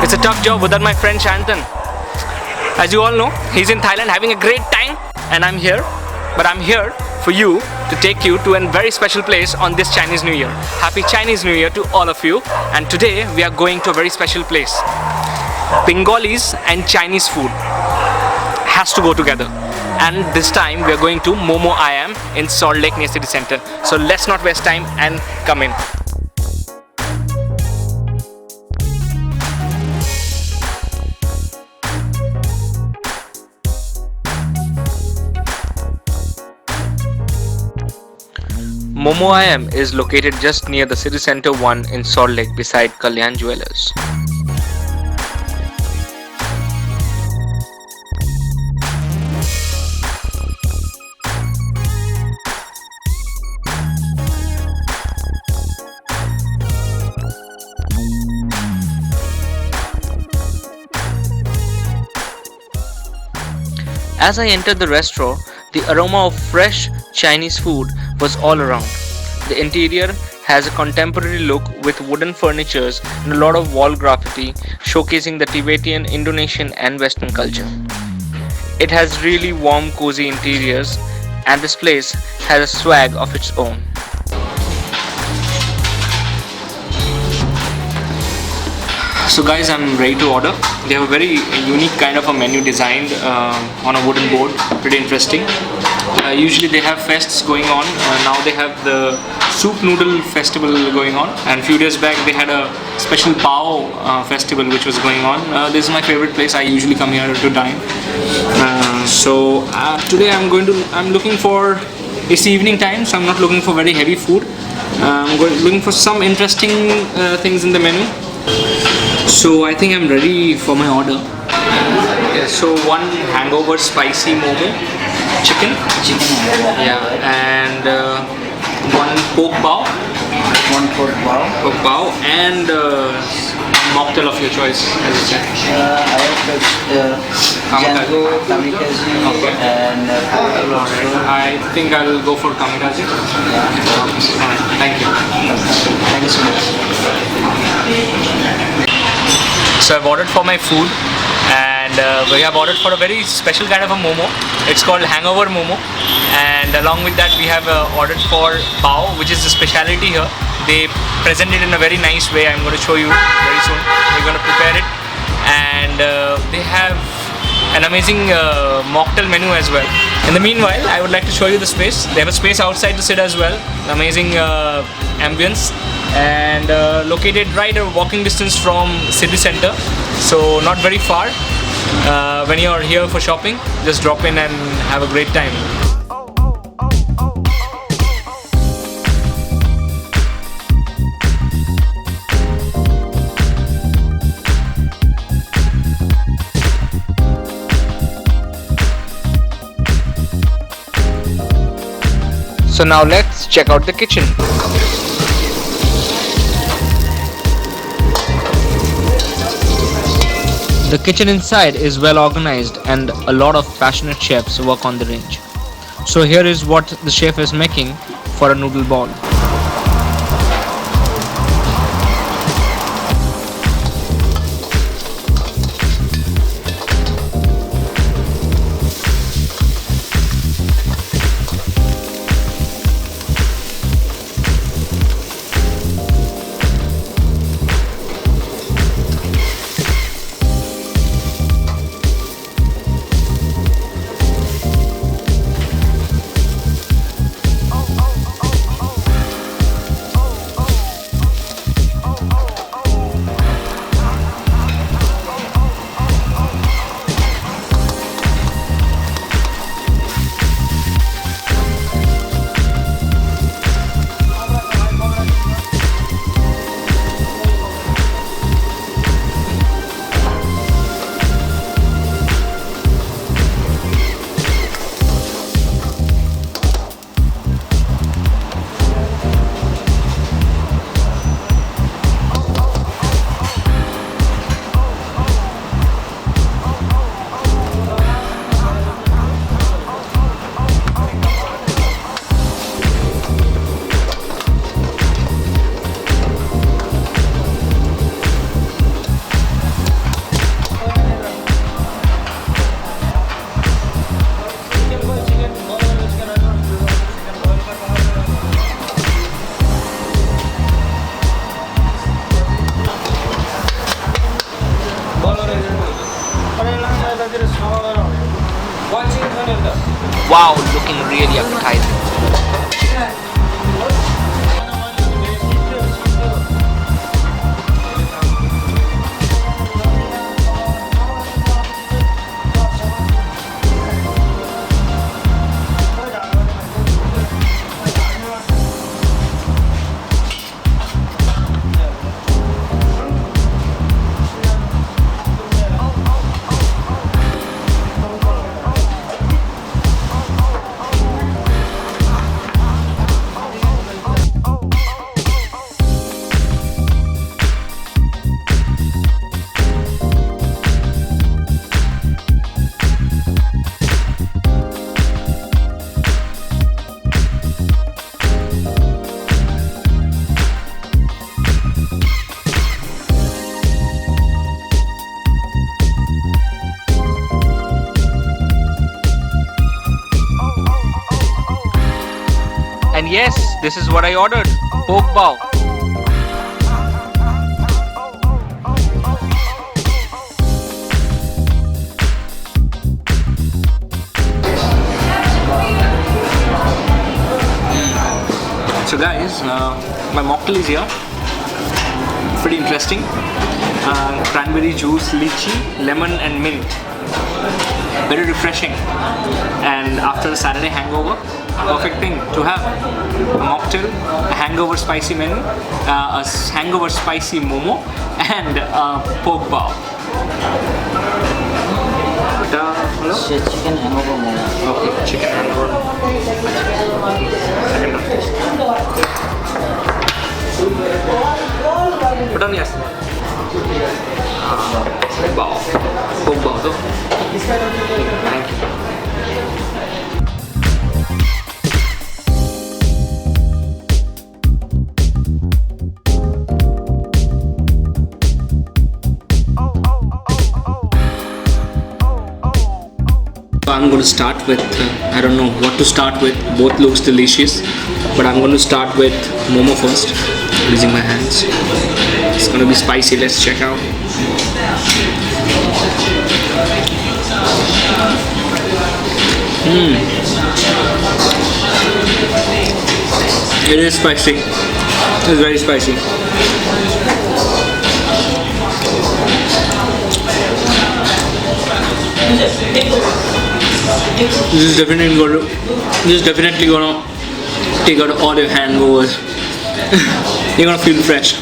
It's a tough job without my friend Shantan. As you all know, he's in Thailand having a great time, and I'm here. But I'm here for you to take you to a very special place on this Chinese New Year. Happy Chinese New Year to all of you. And today we are going to a very special place. Bengalis and Chinese food has to go together. And this time we are going to Momo I in Saltlake near city center. So let's not waste time and come in. Momo I is located just near the city center 1 in Saltlake beside Kalyan Jewelers. As I entered the restaurant, the aroma of fresh Chinese food was all around. The interior has a contemporary look with wooden furnitures and a lot of wall graffiti showcasing the Tibetan, Indonesian and Western culture. It has really warm, cozy interiors, and this place has a swag of its own. So guys, I'm ready to order. They have a very unique kind of a menu designed on a wooden board, pretty interesting. Usually they have fests going on. Now they have the soup noodle festival going on, and a few days back they had a special Bao festival which was going on. This is my favorite place. I usually come here to dine. Today I'm looking for, it's evening time, so I'm not looking for very heavy food. Looking for some interesting things in the menu. So I think I'm ready for my order. So one hangover spicy Momo chicken. Yeah, and one pork bao. One pork bao. Pork bao and mocktail of your choice, as you said. I have Django, kamikaze, Okay. and I think I'll go for kamikaze. Thank you. Thank you so much. So I've ordered for my food, and we have ordered for a very special kind of a Momo. It's called hangover Momo, and along with that we have ordered for Bao, which is the speciality here. They present it in a very nice way. I'm going to show you very soon. We're going to prepare it, and they have an amazing mocktail menu as well. In the meanwhile, I would like to show you the space. They have a space outside to sit as well. Amazing ambience, and located right a walking distance from city center, so not very far. When you are here for shopping, just drop in and have a great time. So now let's check out the kitchen. The kitchen inside is well organized, and a lot of passionate chefs work on the range. So here is what the chef is making for a noodle ball. Wow, looking really appetizing. And yes, this is what I ordered, pork bao. So guys, my mocktail is here. Pretty interesting. Cranberry juice, lychee, lemon and mint. Very refreshing. And after a Saturday hangover, perfect thing to have. A mocktail, a hangover spicy menu, a hangover spicy momo, and a pork bao. Chicken hangover momo. Okay, chicken hangover. Put on yes. Bao. Pork bao though. Thank you. I'm going to start with, I don't know what to start with, both looks delicious, but I'm going to start with momo first, using my hands. It's going to be spicy, let's check out. It is spicy, it's very spicy. This is definitely gonna take out all your hangovers. You're gonna feel fresh.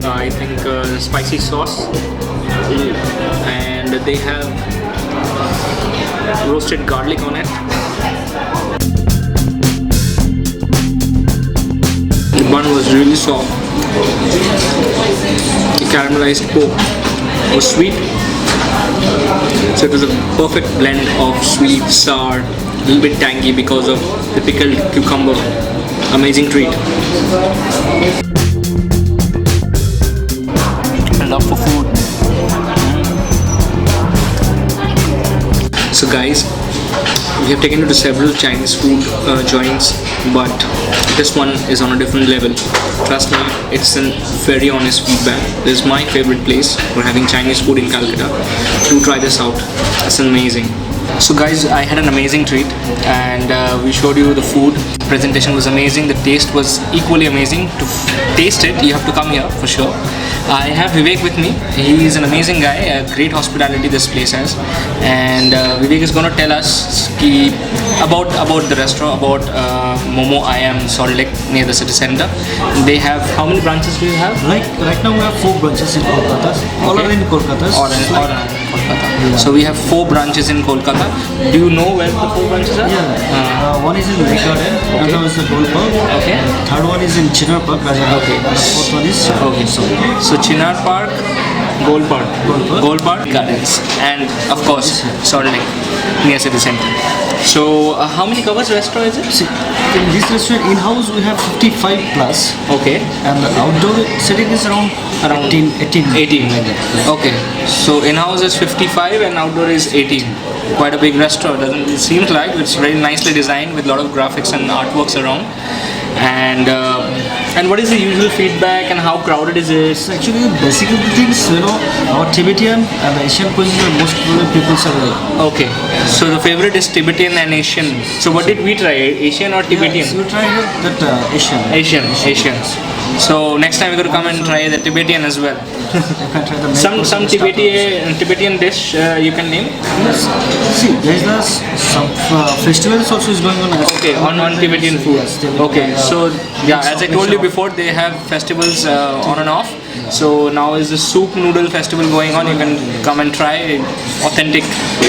I think spicy sauce. And they have roasted garlic on it. The bun was really soft. The caramelized pork was sweet. So it was a perfect blend of sweet, sour, a little bit tangy because of the pickled cucumber. Amazing treat. I love for food. So guys, we have taken you to several Chinese food joints, but this one is on a different level. Trust me, it's a very honest feedback. This is my favorite place. We're having Chinese food in Calcutta. Do try this out. It's amazing. So guys, I had an amazing treat, and we showed you the food. The presentation was amazing. The taste was equally amazing. To taste it, you have to come here for sure. I have Vivek with me. He is an amazing guy. A great hospitality this place has, and Vivek is going to tell us about the restaurant, about Momo I in Saltlake near the city center. They have, how many branches do you have? Right now we have 4 branches in Kolkata. All are in Kolkata. Kolkata. Yeah. So we have 4 branches in Kolkata. Do you know where the 4 branches are? Yeah. One is in Lake Garden. Okay. Another is the Gold Park. Okay. Third one is in Chinar Park. Okay. Fourth one is okay. So Chinar Park, Golpad. Golpad. Golpad Gardens. And of course, Saltlake, near city center. So, how many covers restaurant is it? See, in this restaurant, in-house we have 55 plus. Okay. And the outdoor setting is around 18 like that. Okay. So, in-house is 55 and outdoor is 18. Quite a big restaurant, doesn't it? Seems like it's very nicely designed with a lot of graphics and artworks around. And what is the usual feedback and how crowded is it? It's actually basically the things, our Tibetan and the Asian cuisine are most people are like. Okay, so the favorite is Tibetan and Asian. So what did we try? Asian or Tibetan? Yeah, so you try that Asian. So next time we're going to come and try the Tibetan as well. You can try the Some Tibetan dish you can name? Yes. See, there's some festivals also is going on. Okay, on Tibetan food. Yes, Tibetan Okay, so yeah, as I told you before, they have festivals on and off. So now is the soup noodle festival going on. You can come and try authentic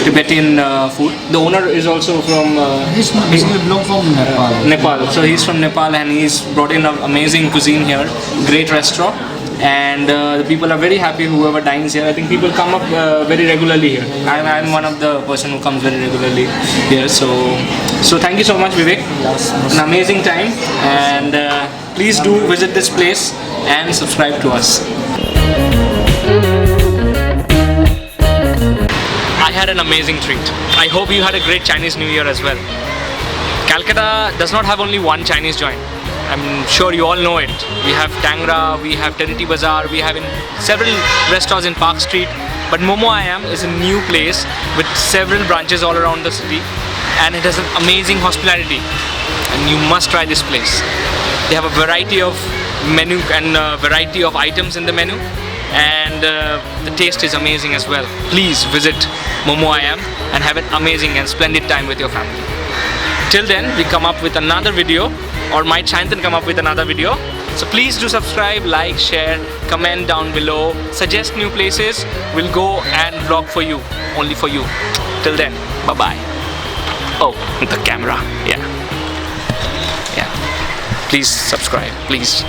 Tibetan food. The owner is also from He's basically belong from Nepal. Nepal. So he's from Nepal and he's brought in an amazing cuisine here. Great restaurant. And the people are very happy whoever dines here. I think people come up very regularly here. I'm one of the person who comes very regularly here. So thank you so much, Vivek. An amazing time, and please do visit this place and subscribe to us. I had an amazing treat. I hope you had a great Chinese New Year as well. Calcutta does not have only one Chinese joint. I'm sure you all know it. We have Tangra, we have Trinity Bazaar, we have in several restaurants in Park Street. But Momo I is a new place with several branches all around the city, and it has an amazing hospitality. And you must try this place. They have a variety of menu and variety of items in the menu, and the taste is amazing as well. Please visit Momo I and have an amazing and splendid time with your family. Till then, we come up with another video, or might Shantan come up with another video. So please do subscribe, like, share, comment down below, suggest new places. We'll go and vlog for you, only for you. Till then, bye bye. Oh, the camera, yeah. Please subscribe, please.